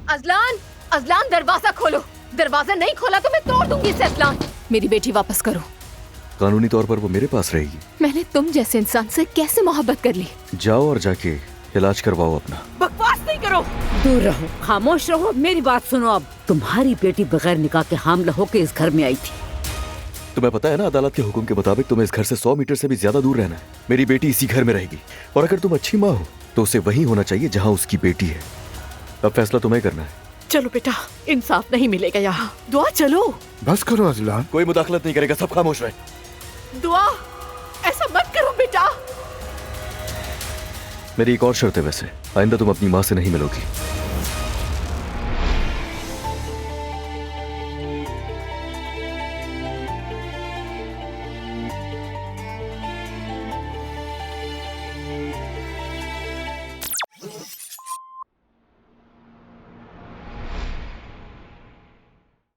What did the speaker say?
Azlan, Azlan दरवाजा खोलो। दरवाजा नहीं खोला तो मैं तोड़ दूंगी इसे। अजलान, मेरी बेटी वापस करो। कानूनी तौर पर वो मेरे पास रहेगी। मैंने तुम जैसे इंसान से कैसे मोहब्बत कर ली? जाओ और जाके इलाज करवाओ अपना। बकवास नहीं करो। दूर रहो, खामोश रहो, मेरी बात सुनो। अब तुम्हारी बेटी बगैर निकाह के हामला होकर इस घर में आई थी। तुम्हें पता है ना, अदालत के हुक्म के मुताबिक तुम्हें इस घर से 100 मीटर से भी ज्यादा दूर रहना है। मेरी बेटी इसी घर में रहेगी, और अगर तुम अच्छी माँ हो तो उसे वहीं होना चाहिए जहाँ उसकी बेटी है। अब फैसला तुम्हें करना है। चलो बेटा, इंसाफ नहीं मिलेगा यहाँ। दुआ चलो। बस करो अजलान। कोई मुदाखलत नहीं करेगा, सब खामोश रहे। दुआ, ऐसा मत करो बेटा। मेरी एक और शर्त है वैसे, आइंदा तुम अपनी माँ से नहीं मिलोगी।